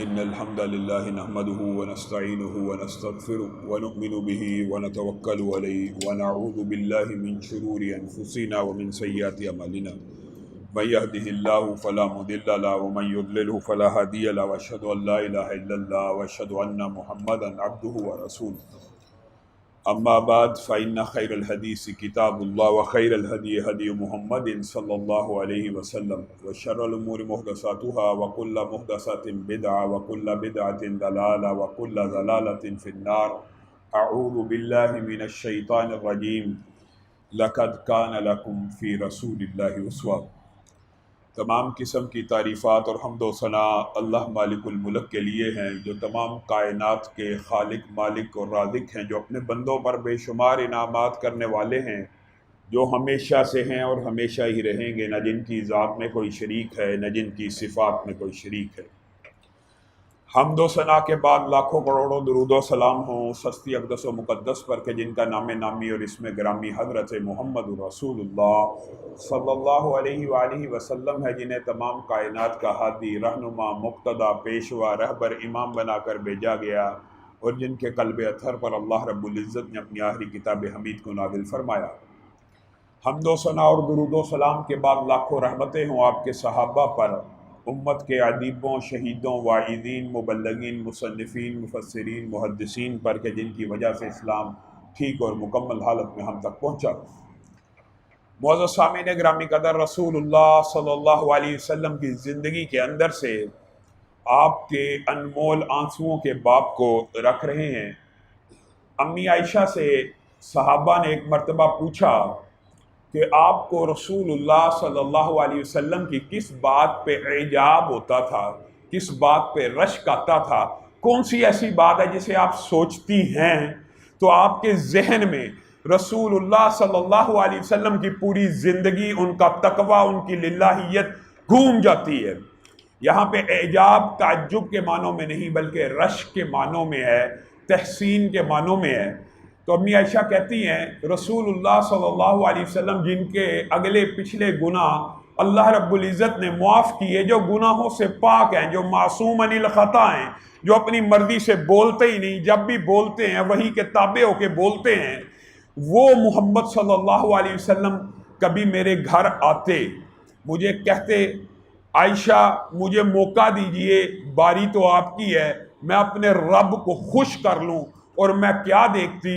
إن الحمد لله نحمده ونستعينه ونستغفره ونؤمن به ونتوكل عليه ونعوذ بالله من شرور أنفسنا ومن سيئات أعمالنا من يهده الله فلا مضل له ومن يضلله فلا هادي له وأشهد أن لا إله إلا الله وأشهد أن محمدا عبده ورسوله أما بعد فإن خير الحديث كتاب الله وخير الهدي هدي محمد صلى الله عليه وسلم وشر الأمور محدثاتها وكل محدثة بدعة وكل بدعة ضلالة وكل ضلالة في النار أعوذ بالله من الشيطان الرجيم لقد كان لكم في رسول الله أسوة۔ تمام قسم کی تعریفات اور حمد و ثنا اللہ مالک الملک کے لیے ہیں، جو تمام کائنات کے خالق، مالک اور رازق ہیں، جو اپنے بندوں پر بے شمار انعامات کرنے والے ہیں، جو ہمیشہ سے ہیں اور ہمیشہ ہی رہیں گے، نہ جن کی ذات میں کوئی شریک ہے نہ جن کی صفات میں کوئی شریک ہے۔ حمد و ثنا کے بعد لاکھوں کروڑوں درود و سلام ہوں اس ہستی اقدس و مقدس پر کہ جن کا نام نامی اور اسم گرامی حضرت محمد رسول اللہ صلی اللہ علیہ وآلہ وسلم ہے، جنہیں تمام کائنات کا ہادی، رہنما، مقتدی، پیشوا، رہبر، امام بنا کر بھیجا گیا، اور جن کے قلب اطہر پر اللہ رب العزت نے اپنی آخری کتاب حمید کو نازل فرمایا۔ حمد و ثنا اور درود و سلام کے بعد لاکھوں رحمتیں ہوں آپ کے صحابہ پر، امت کے ادیبوں، شہیدوں، واعظین، مبلغین، مصنفین، مفسرین، محدثین پر کہ جن کی وجہ سے اسلام ٹھیک اور مکمل حالت میں ہم تک پہنچا۔ معزز سامعین گرامی قدر، رسول اللہ صلی اللہ علیہ وسلم کی زندگی کے اندر سے آپ کے انمول آنسوؤں کے باب کو رکھ رہے ہیں۔ امی عائشہ سے صحابہ نے ایک مرتبہ پوچھا کہ آپ کو رسول اللہ صلی اللہ علیہ وسلم کی کس بات پہ اعجاب ہوتا تھا، کس بات پہ رشک آتا تھا، کون سی ایسی بات ہے جسے آپ سوچتی ہیں تو آپ کے ذہن میں رسول اللہ صلی اللہ علیہ وسلم کی پوری زندگی، ان کا تقوی، ان کی للہیت گھوم جاتی ہے۔ یہاں پہ اعجاب تعجب کے معنوں میں نہیں بلکہ رشک کے معنوں میں ہے، تحسین کے معنوں میں ہے۔ تو امی عائشہ کہتی ہیں رسول اللہ صلی اللہ علیہ وسلم جن کے اگلے پچھلے گناہ اللہ رب العزت نے معاف کیے، جو گناہوں سے پاک ہیں، جو معصوم عن الخطا ہیں، جو اپنی مرضی سے بولتے ہی نہیں، جب بھی بولتے ہیں وہی کے تابع ہو کے بولتے ہیں، وہ محمد صلی اللہ علیہ وسلم کبھی میرے گھر آتے، مجھے کہتے عائشہ مجھے موقع دیجئے، باری تو آپ کی ہے، میں اپنے رب کو خوش کر لوں، اور میں کیا دیکھتی،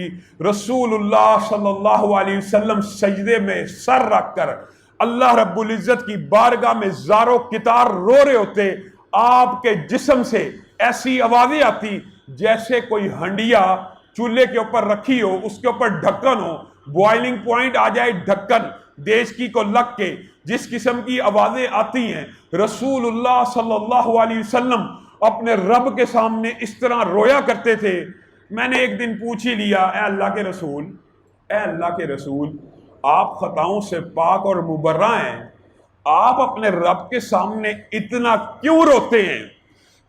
رسول اللہ صلی اللہ علیہ وسلم سجدے میں سر رکھ کر اللہ رب العزت کی بارگاہ میں زارو کتار رو رہے ہوتے، آپ کے جسم سے ایسی آوازیں آتی جیسے کوئی ہنڈیا چولہے کے اوپر رکھی ہو، اس کے اوپر ڈھکن ہو، بوائلنگ پوائنٹ آ جائے ڈھکن دیشکی کو لگ کے، جس قسم کی آوازیں آتی ہیں، رسول اللہ صلی اللہ علیہ وسلم اپنے رب کے سامنے اس طرح رویا کرتے تھے۔ میں نے ایک دن پوچھ ہی لیا، اے اللہ کے رسول، اے اللہ کے رسول، آپ خطاؤں سے پاک اور مبرہ ہیں، آپ اپنے رب کے سامنے اتنا کیوں روتے ہیں؟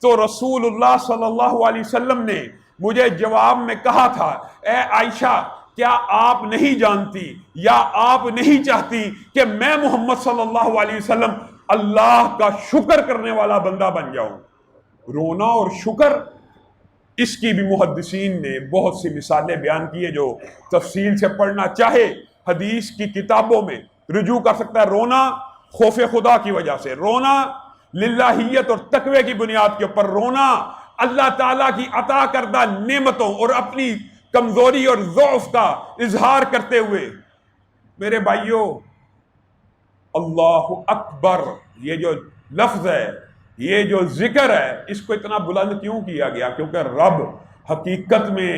تو رسول اللہ صلی اللہ علیہ وسلم نے مجھے جواب میں کہا تھا، اے عائشہ کیا آپ نہیں جانتی یا آپ نہیں چاہتی کہ میں محمد صلی اللہ علیہ وسلم اللہ کا شکر کرنے والا بندہ بن جاؤں؟ رونا اور شکر، اس کی بھی محدثین نے بہت سی مثالیں بیان کی ہیں، جو تفصیل سے پڑھنا چاہے حدیث کی کتابوں میں رجوع کر سکتا ہے۔ رونا خوف خدا کی وجہ سے، رونا للہیت اور تقوی کی بنیاد کے اوپر، رونا اللہ تعالیٰ کی عطا کردہ نعمتوں اور اپنی کمزوری اور ضعف کا اظہار کرتے ہوئے۔ میرے بھائیوں، اللہ اکبر یہ جو لفظ ہے، یہ جو ذکر ہے، اس کو اتنا بلند کیوں کیا گیا؟ کیونکہ رب حقیقت میں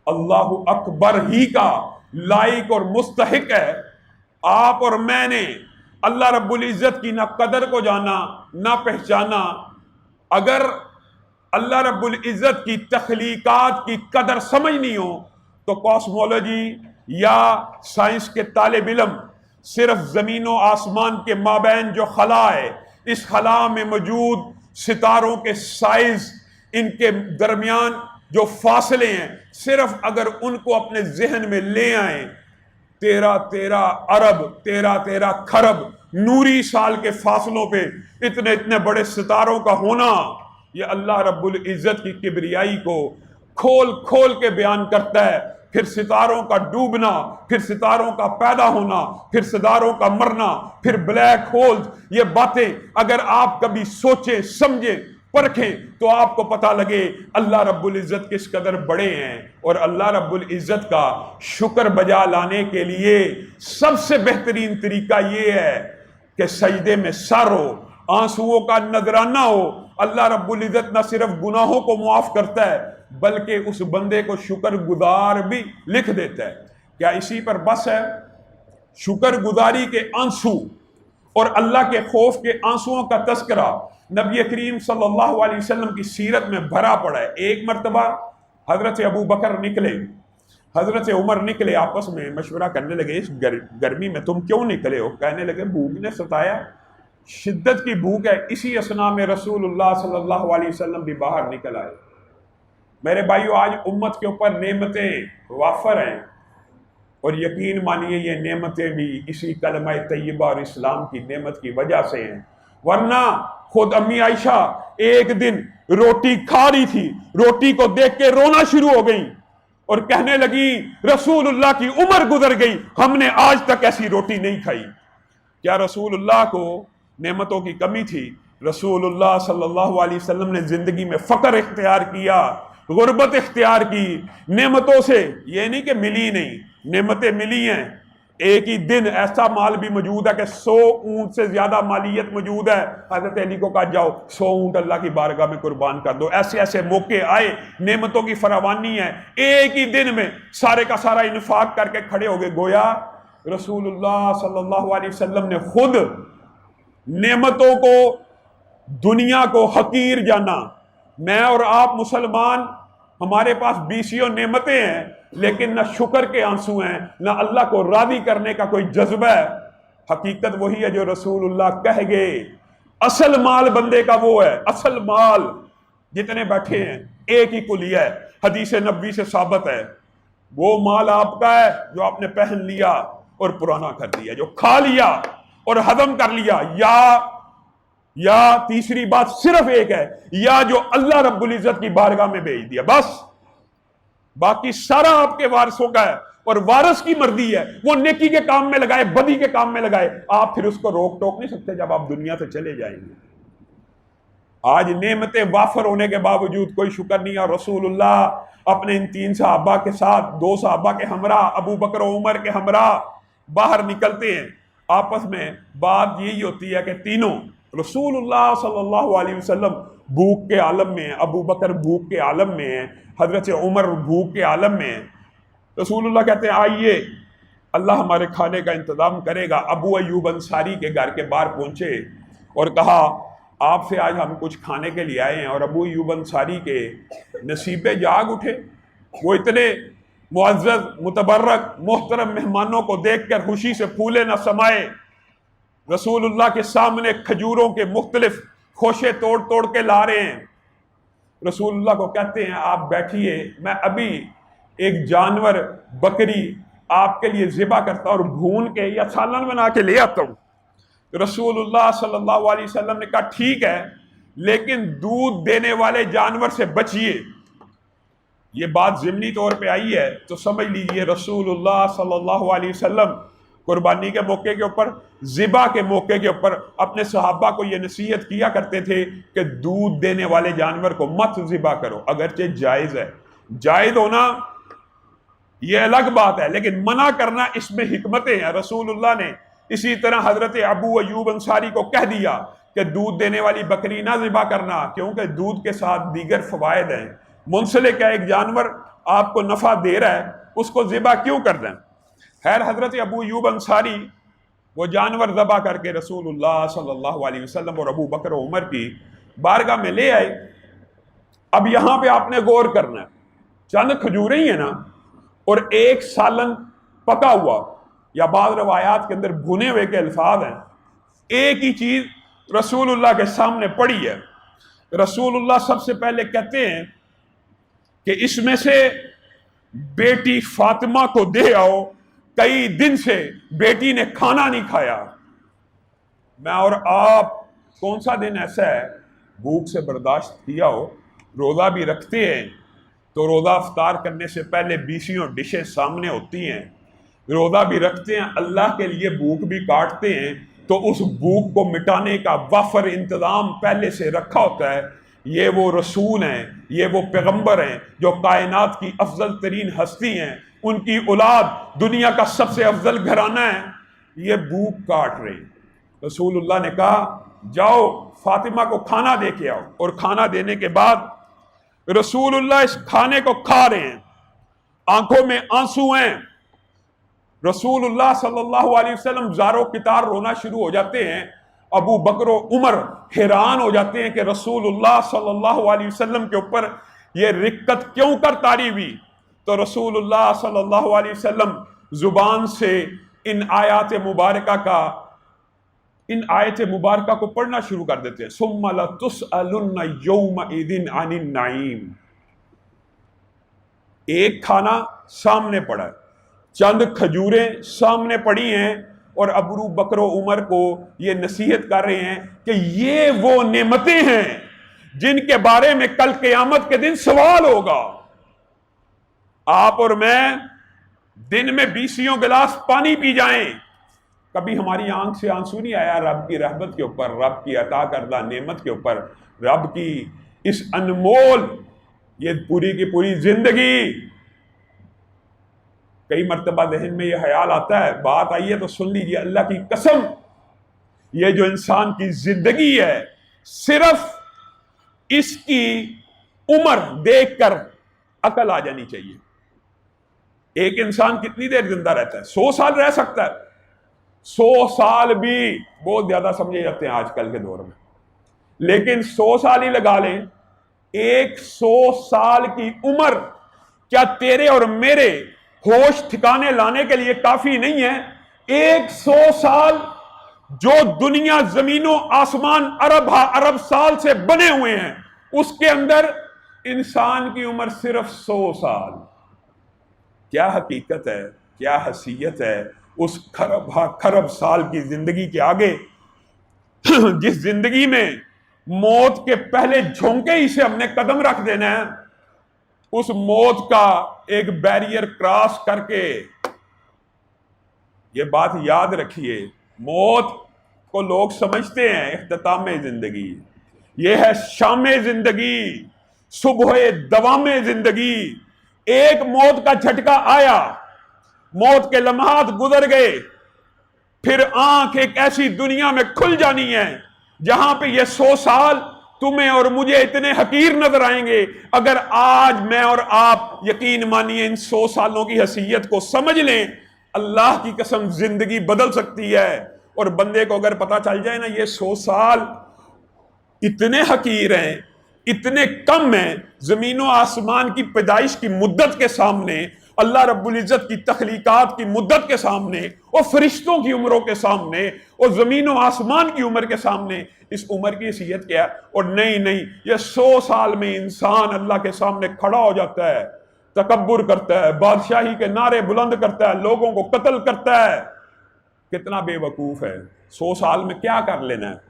اللہ اکبر ہی کا لائق اور مستحق ہے۔ آپ اور میں نے اللہ رب العزت کی نہ قدر کو جانا نہ پہچانا۔ اگر اللہ رب العزت کی تخلیقات کی قدر سمجھنی ہو تو کاسمولوجی یا سائنس کے طالب علم صرف زمین و آسمان کے مابین جو خلا ہے، اس خلا میں موجود ستاروں کے سائز، ان کے درمیان جو فاصلے ہیں، صرف اگر ان کو اپنے ذہن میں لے آئیں، 13 ارب 13 کھرب نوری سال کے فاصلوں پہ اتنے بڑے ستاروں کا ہونا، یہ اللہ رب العزت کی کبریائی کو کھول کھول کے بیان کرتا ہے. پھر ستاروں کا ڈوبنا، پھر ستاروں کا پیدا ہونا، پھر ستاروں کا مرنا، پھر بلیک ہولز. یہ باتیں اگر آپ کبھی سوچیں، سمجھیں، پرکھیں تو آپ کو پتہ لگے اللہ رب العزت کس قدر بڑے ہیں. اور اللہ رب العزت کا شکر بجا لانے کے لیے سب سے بہترین طریقہ یہ ہے کہ سجدے میں سر ہو، آنسوؤں کا نذرانہ ہو. اللہ رب العزت نہ صرف گناہوں کو معاف کرتا ہے بلکہ اس بندے کو شکر گزار بھی لکھ دیتا ہے. کیا اسی پر بس ہے؟ شکر گزاری کے آنسو اور اللہ کے خوف کے آنسوؤں کا تذکرہ نبی کریم صلی اللہ علیہ وسلم کی سیرت میں بھرا پڑا ہے. ایک مرتبہ حضرت ابو بکر نکلے، حضرت عمر نکلے، آپس میں مشورہ کرنے لگے اس گرمی میں تم کیوں نکلے ہو؟ کہنے لگے بھوک نے ستایا، شدت کی بھوک ہے. اسی اثنا میں رسول اللہ صلی اللہ علیہ وسلم بھی باہر نکل آئے. میرے بھائیو، آج امت کے اوپر نعمتیں وافر ہیں اور یقین مانیے یہ نعمتیں بھی اسی کلمہ طیبہ اور اسلام کی نعمت کی وجہ سے ہیں. ورنہ خود امی عائشہ ایک دن روٹی کھا رہی تھی، روٹی کو دیکھ کے رونا شروع ہو گئی اور کہنے لگی رسول اللہ کی عمر گزر گئی، ہم نے آج تک ایسی روٹی نہیں کھائی. کیا رسول اللہ کو نعمتوں کی کمی تھی؟ رسول اللہ صلی اللہ علیہ وسلم نے زندگی میں فقر اختیار کیا، غربت اختیار کی. نعمتوں سے یہ نہیں کہ ملی نہیں، نعمتیں ملی ہیں. ایک ہی دن ایسا مال بھی موجود ہے کہ 100 اونٹ سے زیادہ مالیت موجود ہے. حضرت علی کو کہا جاؤ 100 اونٹ اللہ کی بارگاہ میں قربان کر دو. ایسے ایسے موقع آئے، نعمتوں کی فراوانی ہے. ایک ہی دن میں سارے کا سارا انفاق کر کے کھڑے ہو گئے. گویا رسول اللہ صلی اللہ علیہ وسلم نے خود نعمتوں کو، دنیا کو حقیر جانا. میں اور آپ مسلمان، ہمارے پاس بیسیوں نعمتیں ہیں لیکن نہ شکر کے آنسو ہیں، نہ اللہ کو راضی کرنے کا کوئی جذبہ ہے. حقیقت وہی ہے جو رسول اللہ کہہ گئے، اصل مال بندے کا وہ ہے، اصل مال. جتنے بیٹھے ہیں ایک ہی کلیہ ہے، حدیث نبوی سے ثابت ہے. وہ مال آپ کا ہے جو آپ نے پہن لیا اور پرانا کر دیا، جو کھا لیا اور ہضم کر لیا، یا تیسری بات صرف ایک ہے، یا جو اللہ رب العزت کی بارگاہ میں بھیج دیا. بس باقی سارا آپ کے وارثوں کا ہے اور وارث کی مرضی ہے، وہ نیکی کے کام میں لگائے، بدی کے کام میں لگائے. آپ پھر اس کو روک ٹوک نہیں سکتے جب آپ دنیا سے چلے جائیں گے. آج نعمتیں وافر ہونے کے باوجود کوئی شکر نہیں. اور رسول اللہ اپنے ان 3 صحابہ کے ساتھ، 2 صحابہ کے ہمراہ، ابو بکر و عمر کے ہمراہ باہر نکلتے ہیں. آپس میں بات یہی ہوتی ہے کہ تینوں، رسول اللہ صلی اللہ علیہ وسلم بھوک کے عالم میں ہیں، ابو بکر بھوک کے عالم میں ہیں، حضرت عمر بھوک کے عالم میں ہیں. رسول اللہ کہتے ہیں آئیے اللہ ہمارے کھانے کا انتظام کرے گا. ابو ایوب انصاری کے گھر کے باہر پہنچے اور کہا آپ سے آج ہم کچھ کھانے کے لیے آئے ہیں. اور ابو ایوب انصاری کے نصیبے جاگ اٹھے. وہ اتنے معزز، متبرک، محترم مہمانوں کو دیکھ کر خوشی سے پھولے نہ سمائے. رسول اللہ کے سامنے کھجوروں کے مختلف خوشے توڑ توڑ کے لا رہے ہیں. رسول اللہ کو کہتے ہیں آپ بیٹھیے، میں ابھی ایک جانور، بکری آپ کے لیے ذبح کرتا اور بھون کے یا سالن بنا کے لے آتا ہوں. رسول اللہ صلی اللہ علیہ وسلم نے کہا ٹھیک ہے لیکن دودھ دینے والے جانور سے بچیے. یہ بات ضمنی طور پہ آئی ہے تو سمجھ لیجئے رسول اللہ صلی اللہ علیہ وسلم قربانی کے موقع کے اوپر، ذبح کے موقع کے اوپر اپنے صحابہ کو یہ نصیحت کیا کرتے تھے کہ دودھ دینے والے جانور کو مت ذبح کرو. اگرچہ جائز ہے، جائز ہونا یہ الگ بات ہے لیکن منع کرنا اس میں حکمتیں ہیں. رسول اللہ نے اسی طرح حضرت ابو ایوب انصاری کو کہہ دیا کہ دودھ دینے والی بکری نہ ذبح کرنا کیونکہ دودھ کے ساتھ دیگر فوائد ہیں. منسلک ہے، ایک جانور آپ کو نفع دے رہا ہے، اس کو ذبح کیوں کر دیں؟ خیر، حضرت ابو ایوب انصاری وہ جانور ذبح کر کے رسول اللہ صلی اللہ علیہ وسلم اور ابو بکر و عمر کی بارگاہ میں لے آئے. اب یہاں پہ آپ نے غور کرنا ہے، چند کھجوریں ہی ہیں نا اور ایک سالن پکا ہوا، یا بعض روایات کے اندر بھنے ہوئے کے الفاظ ہیں. ایک ہی چیز رسول اللہ کے سامنے پڑی ہے. رسول اللہ سب سے پہلے کہتے ہیں کہ اس میں سے بیٹی فاطمہ کو دے آؤ، کئی دن سے بیٹی نے کھانا نہیں کھایا. میں اور آپ کون سا دن ایسا ہے بھوک سے برداشت کیا ہو، روزہ بھی رکھتے ہیں تو روزہ افطار کرنے سے پہلے 20 ڈشیں سامنے ہوتی ہیں، روزہ بھی رکھتے ہیں، اللہ کے لیے بھوک بھی کاٹتے ہیں، تو اس بھوک کو مٹانے کا وافر انتظام پہلے سے رکھا ہوتا ہے۔ یہ وہ رسول ہیں، یہ وہ پیغمبر ہیں جو کائنات کی افضل ترین ہستی ہیں، ان کی اولاد دنیا کا سب سے افضل گھرانہ ہے، یہ بھوک کاٹ رہے ہیں۔ رسول اللہ نے کہا جاؤ فاطمہ کو کھانا دے کے آؤ، اور کھانا دینے کے بعد رسول اللہ اس کھانے کو کھا رہے ہیں، آنکھوں میں آنسو ہیں، رسول اللہ صلی اللہ علیہ وسلم زارو کتار رونا شروع ہو جاتے ہیں، ابو بکر و عمر حیران ہو جاتے ہیں کہ رسول اللہ صلی اللہ علیہ وسلم کے اوپر یہ رقت کیوں کر طاری ہوئی؟ تو رسول اللہ صلی اللہ علیہ وسلم زبان سے ان آیات مبارکہ کو پڑھنا شروع کر دیتے ہیں۔ ثم لتسألن یومئذ عن النعیم۔ ایک کھانا سامنے پڑا ہے، چند کھجوریں سامنے پڑی ہیں، اور ابو بکر و عمر کو یہ نصیحت کر رہے ہیں کہ یہ وہ نعمتیں ہیں جن کے بارے میں کل قیامت کے دن سوال ہوگا۔ آپ اور میں دن میں 20 گلاس پانی پی جائیں، کبھی ہماری آنکھ سے آنسو نہیں آیا رب کی رحمت کے اوپر، رب کی عطا کردہ نعمت کے اوپر، رب کی اس انمول یہ پوری کی پوری زندگی؟ کئی مرتبہ ذہن میں یہ خیال آتا ہے، بات آئی ہے تو سن لیجیے، اللہ کی قسم یہ جو انسان کی زندگی ہے، صرف اس کی عمر دیکھ کر عقل آ جانی چاہیے۔ ایک انسان کتنی دیر زندہ رہتا ہے؟ 100 سال رہ سکتا ہے، 100 سال بھی بہت زیادہ سمجھے جاتے ہیں آج کل کے دور میں، لیکن 100 سال ہی لگا لیں، 100 سال کی عمر کیا تیرے اور میرے ہوش ٹھکانے لانے کے لیے کافی نہیں ہے؟ 100 سال جو دنیا زمین و آسمان ارب سال سے بنے ہوئے ہیں، اس کے اندر انسان کی عمر صرف 100 سال۔ کیا حقیقت ہے، کیا حیثیت ہے اس خرب سال کی زندگی کے آگے، جس زندگی میں موت کے پہلے جھونکے ہی سے ہم نے قدم رکھ دینا ہے، اس موت کا ایک بیریئر کراس کر کے۔ یہ بات یاد رکھیے، موت کو لوگ سمجھتے ہیں اختتام زندگی، یہ ہے شام زندگی، صبح دوام زندگی۔ ایک موت کا جھٹکا آیا، موت کے لمحات گزر گئے، پھر آنکھ ایک ایسی دنیا میں کھل جانی ہے جہاں پہ یہ 100 سال تمہیں اور مجھے اتنے حقیر نظر آئیں گے۔ اگر آج میں اور آپ یقین مانیے ان 100 سالوں کی حیثیت کو سمجھ لیں، اللہ کی قسم زندگی بدل سکتی ہے۔ اور بندے کو اگر پتا چل جائے نا یہ 100 سال اتنے حقیر ہیں، اتنے کم ہیں، زمین و آسمان کی پیدائش کی مدت کے سامنے، اللہ رب العزت کی تخلیقات کی مدت کے سامنے، اور فرشتوں کی عمروں کے سامنے، اور زمین و آسمان کی عمر کے سامنے، اس عمر کی حیثیت کیا ہے؟ اور نہیں، یہ 100 سال میں انسان اللہ کے سامنے کھڑا ہو جاتا ہے، تکبر کرتا ہے، بادشاہی کے نعرے بلند کرتا ہے، لوگوں کو قتل کرتا ہے۔ کتنا بے وقوف ہے! 100 سال میں کیا کر لینا ہے؟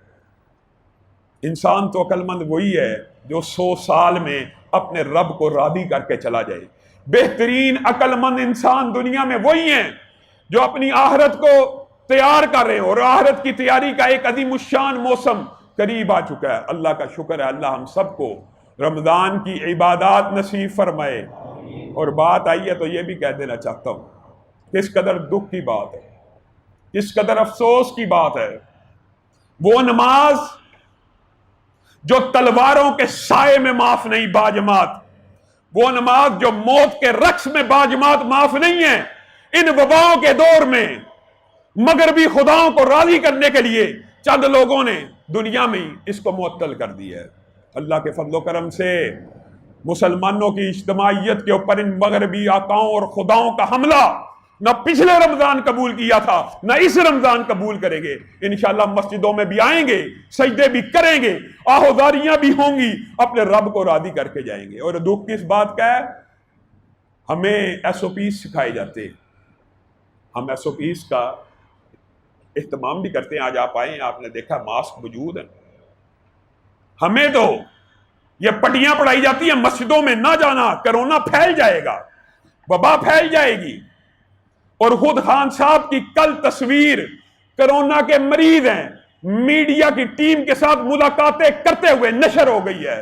انسان تو عقل مند وہی ہے جو 100 سال میں اپنے رب کو راضی کر کے چلا جائے۔ بہترین عقل مند انسان دنیا میں وہی ہیں جو اپنی آخرت کو تیار کر رہے ہیں، اور آخرت کی تیاری کا ایک عظیم الشان موسم قریب آ چکا ہے۔ اللہ کا شکر ہے، اللہ ہم سب کو رمضان کی عبادات نصیب فرمائے۔ اور بات آئی ہے تو یہ بھی کہہ دینا چاہتا ہوں، کس قدر دکھ کی بات ہے، کس قدر افسوس کی بات ہے، وہ نماز جو تلواروں کے سائے میں معاف نہیں باجماعت، وہ نماز جو موت کے رقص میں باجماعت معاف نہیں ہے۔ ان وباؤں کے دور میں مغربی خداؤں کو راضی کرنے کے لیے چند لوگوں نے دنیا میں اس کو معطل کر دیا ہے۔ اللہ کے فضل و کرم سے مسلمانوں کی اجتماعیت کے اوپر ان مغربی آقاؤں اور خداؤں کا حملہ نہ پچھلے رمضان قبول کیا تھا، نہ اس رمضان قبول کریں گے۔ انشاءاللہ مسجدوں میں بھی آئیں گے، سجدے بھی کریں گے، آہوازاریاں بھی ہوں گی، اپنے رب کو راضی کر کے جائیں گے۔ اور دکھ کس بات کا ہے؟ ہمیں SOPs سکھائے جاتے ہیں، ہم SOPs کا اہتمام بھی کرتے ہیں۔ آج آپ آئے ہیں، آپ نے دیکھا ماسک موجود ہے، ہمیں تو یہ پٹیاں پڑھائی جاتی ہیں مسجدوں میں نہ جانا، کرونا پھیل جائے گا، وبا پھیل جائے گی، اور خود خان صاحب کی کل تصویر کرونا کے مریض ہیں میڈیا کی ٹیم کے ساتھ ملاقاتیں کرتے ہوئے نشر ہو گئی ہے۔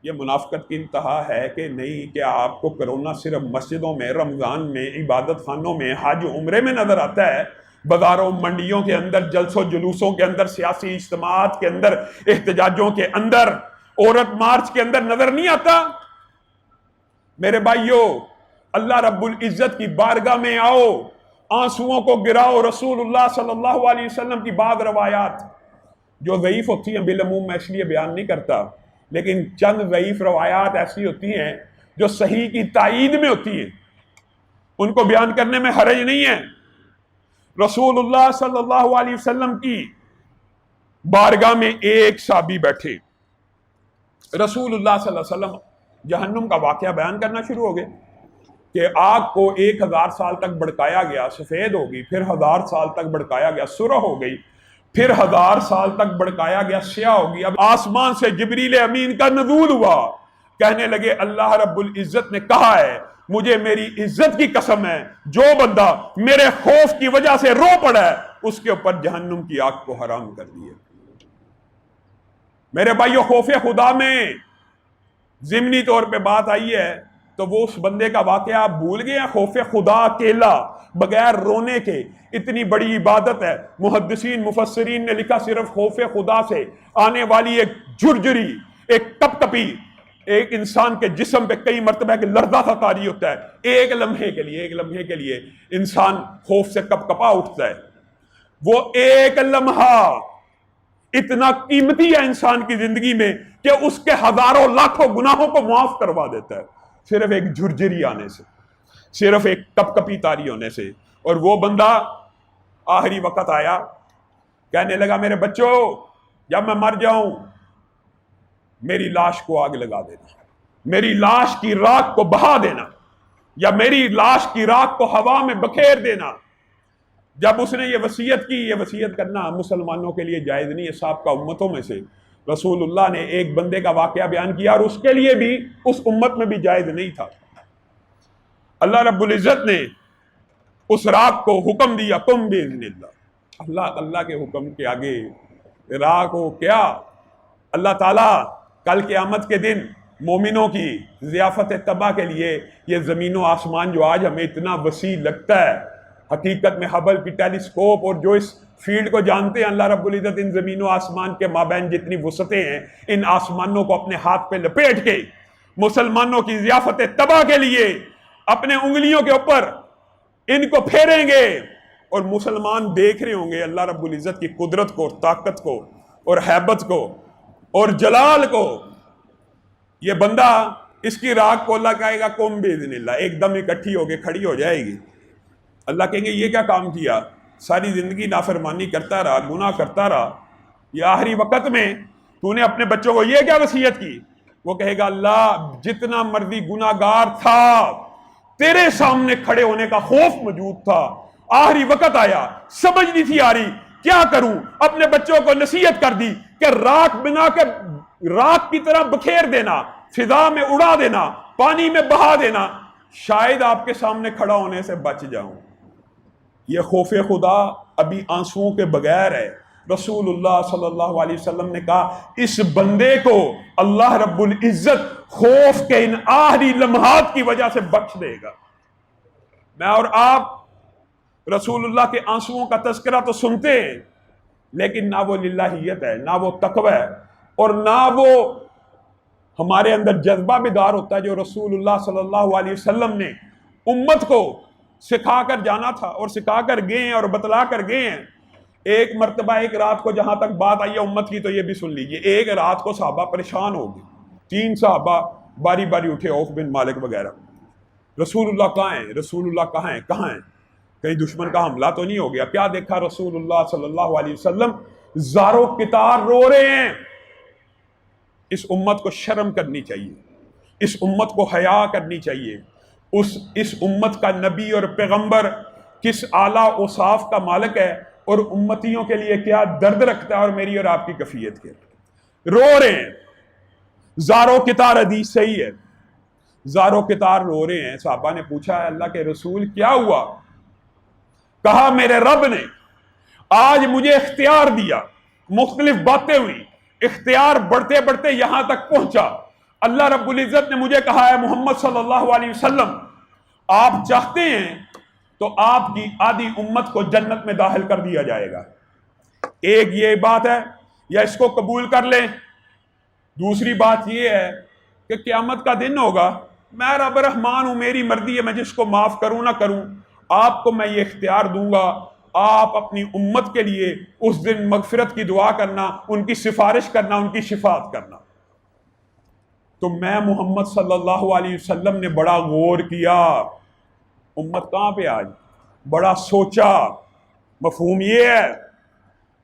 یہ منافقت کی انتہا ہے کہ نہیں کہ آپ کو کرونا صرف مسجدوں میں، رمضان میں، عبادت خانوں میں، حج عمرے میں نظر آتا ہے، بازاروں منڈیوں کے اندر، جلسوں جلوسوں کے اندر، سیاسی اجتماعات کے اندر، احتجاجوں کے اندر، عورت مارچ کے اندر نظر نہیں آتا؟ میرے بھائیوں، اللہ رب العزت کی بارگاہ میں آؤ، آنسوؤں کو گراؤ۔ رسول اللہ صلی اللہ علیہ وسلم کی بعض روایات جو ضعیف ہوتی ہیں، بالعموم میں اس لیے بیان نہیں کرتا، لیکن چند ضعیف روایات ایسی ہوتی ہیں جو صحیح کی تائید میں ہوتی ہیں، ان کو بیان کرنے میں حرج نہیں ہے۔ رسول اللہ صلی اللہ علیہ وسلم کی بارگاہ میں ایک صحابی بیٹھے، رسول اللہ صلی اللہ علیہ وسلم جہنم کا واقعہ بیان کرنا شروع ہو گئے کہ آگ کو 1000 سال تک بھڑکایا گیا، سفید ہوگی، پھر 1000 سال تک بھڑکایا گیا، سرخ ہو گئی، پھر 1000 سال تک بھڑکایا گیا، سیاہ ہوگی۔ اب آسمان سے جبریل امین کا نزول ہوا، کہنے لگے اللہ رب العزت نے کہا ہے، مجھے میری عزت کی قسم ہے، جو بندہ میرے خوف کی وجہ سے رو پڑا ہے اس کے اوپر جہنم کی آگ کو حرام کر دیے۔ میرے بھائیو، خوف خدا میں ضمنی طور پہ بات آئی ہے تو وہ اس بندے کا واقعہ آپ بھول گئے ہیں؟ خوف خدا اکیلا بغیر رونے کے اتنی بڑی عبادت ہے۔ محدثین مفسرین نے لکھا صرف خوف خدا سے آنے والی ایک جھرجھری، ایک کپ کپی، ایک انسان کے جسم پہ کئی مرتبہ کہ لرزہ سا طاری ہوتا ہے، ایک لمحے کے لیے انسان خوف سے کپ کپا اٹھتا ہے۔ وہ ایک لمحہ اتنا قیمتی ہے انسان کی زندگی میں کہ اس کے ہزاروں لاکھوں گناہوں کو معاف کروا دیتا ہے، صرف ایک جھرجھری آنے سے، صرف ایک کپ کپی طاری ہونے سے۔ اور وہ بندہ آخری وقت آیا، کہنے لگا میرے بچوں، جب میں مر جاؤں میری لاش کو آگ لگا دینا، میری لاش کی راکھ کو بہا دینا، یا میری لاش کی راکھ کو ہوا میں بکھیر دینا۔ جب اس نے یہ وصیت کی، یہ وصیت کرنا مسلمانوں کے لیے جائز نہیں ہے، سابقہ امتوں میں سے رسول اللہ نے ایک بندے کا واقعہ بیان کیا اور اس کے لیے بھی اس امت میں بھی جائز نہیں تھا۔ اللہ رب العزت نے اس راکھ کو حکم دیا، قم باذن اللہ، اللہ کے حکم کے آگے راکھ کو کیا؟ اللہ تعالیٰ کل قیامت کے دن مومنوں کی ضیافت طبع کے لیے یہ زمین و آسمان جو آج ہمیں اتنا وسیع لگتا ہے، حقیقت میں ہبل کی ٹیلیسکوپ اور جو اس فیلڈ کو جانتے ہیں، اللہ رب العزت ان زمین و آسمان کے مابین جتنی وسعتیں ہیں، ان آسمانوں کو اپنے ہاتھ پہ لپیٹ کے مسلمانوں کی ضیافت طبع کے لیے اپنے انگلیوں کے اوپر ان کو پھیریں گے، اور مسلمان دیکھ رہے ہوں گے اللہ رب العزت کی قدرت کو، طاقت کو، اور ہیبت کو، اور جلال کو۔ یہ بندہ، اس کی راکھ کو اللہ کہے گا قم باذن اللہ، ایک دم اکٹھی ہو کے کھڑی ہو جائے گی۔ اللہ کہیں گے یہ کیا کام کیا؟ ساری زندگی نافرمانی کرتا رہا، گناہ کرتا رہا، یہ آخری وقت میں تو نے اپنے بچوں کو یہ کیا وصیت کی؟ وہ کہے گا اللہ جتنا مرضی گناہگار تھا، تیرے سامنے کھڑے ہونے کا خوف موجود تھا، آخری وقت آیا، سمجھ نہیں تھی آ رہی، کیا کروں؟ اپنے بچوں کو نصیحت کر دی کہ راکھ بنا کے راکھ کی طرح بکھیر دینا، فضا میں اڑا دینا، پانی میں بہا دینا، شاید آپ کے سامنے کھڑا ہونے سے بچ جاؤں۔ یہ خوف خدا ابھی آنسوؤں کے بغیر ہے۔ رسول اللہ صلی اللہ علیہ وسلم نے کہا اس بندے کو اللہ رب العزت خوف کے ان آخری لمحات کی وجہ سے بخش دے گا۔ میں اور آپ رسول اللہ کے آنسوؤں کا تذکرہ تو سنتے ہیں، لیکن نہ وہ للہیت ہے، نہ وہ تقوی ہے، اور نہ وہ ہمارے اندر جذبہ بیدار ہوتا ہے جو رسول اللہ صلی اللہ علیہ وسلم نے امت کو سکھا کر جانا تھا، اور سکھا کر گئے ہیں اور بتلا کر گئے ہیں۔ ایک مرتبہ ایک رات کو جہاں تک بات آئی ہے امت کی تو یہ بھی سن لیجئے، ایک رات کو صحابہ پریشان ہو گئے، 3 صحابہ باری باری اٹھے، عوف بن مالک وغیرہ، رسول اللہ کہاں ہیں؟ رسول اللہ کہاں ہیں؟ کہاں ہیں؟ کہیں دشمن کا حملہ تو نہیں ہو گیا؟ کیا دیکھا رسول اللہ صلی اللہ علیہ وسلم زارو کتار رو رہے ہیں۔ اس امت کو شرم کرنی چاہیے، اس امت کو حیا کرنی چاہیے۔ اس امت کا نبی اور پیغمبر کس اعلیٰ اوصاف کا مالک ہے، اور امتیوں کے لیے کیا درد رکھتا ہے، اور میری اور آپ کی کفیت کے۔ رو رہے ہیں، زارو کتار حدیث صحیح ہے، زارو کتار رو رہے ہیں۔ صحابہ نے پوچھا ہے اللہ کے رسول کیا ہوا؟ کہا میرے رب نے آج مجھے اختیار دیا، مختلف باتیں ہوئی، اختیار بڑھتے بڑھتے یہاں تک پہنچا۔ اللہ رب العزت نے مجھے کہا ہے محمد صلی اللہ علیہ وسلم آپ چاہتے ہیں تو آپ کی آدھی امت کو جنت میں داخل کر دیا جائے گا۔ ایک یہ بات ہے، یا اس کو قبول کر لیں۔ دوسری بات یہ ہے کہ قیامت کا دن ہوگا، میں رب رحمان ہوں، میری مرضی ہے، میں جس کو معاف کروں نہ کروں، آپ کو میں یہ اختیار دوں گا، آپ اپنی امت کے لیے اس دن مغفرت کی دعا کرنا، ان کی سفارش کرنا، ان کی شفاعت کرنا۔ تو میں محمد صلی اللہ علیہ وسلم نے بڑا غور کیا، امت کہاں پہ آج، بڑا سوچا، مفہوم یہ ہے،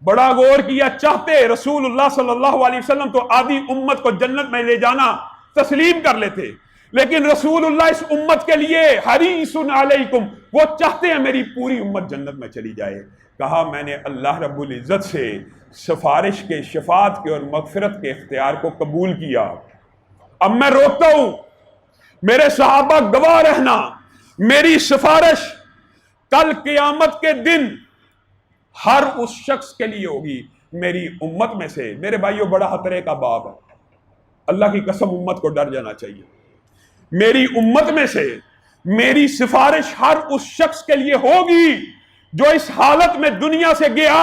بڑا غور کیا۔ چاہتے رسول اللہ صلی اللہ علیہ وسلم تو آدھی امت کو جنت میں لے جانا تسلیم کر لیتے، لیکن رسول اللہ اس امت کے لیے حریص علیکم، وہ چاہتے ہیں میری پوری امت جنت میں چلی جائے۔ کہا میں نے اللہ رب العزت سے سفارش کے، شفاعت کے اور مغفرت کے اختیار کو قبول کیا۔ اب میں روکتا ہوں، میرے صحابہ گواہ رہنا، میری سفارش کل قیامت کے دن ہر اس شخص کے لیے ہوگی میری امت میں سے۔ میرے بھائیو بڑا خطرے کا باب ہے، اللہ کی قسم امت کو ڈر جانا چاہیے۔ میری امت میں سے میری سفارش ہر اس شخص کے لیے ہوگی جو اس حالت میں دنیا سے گیا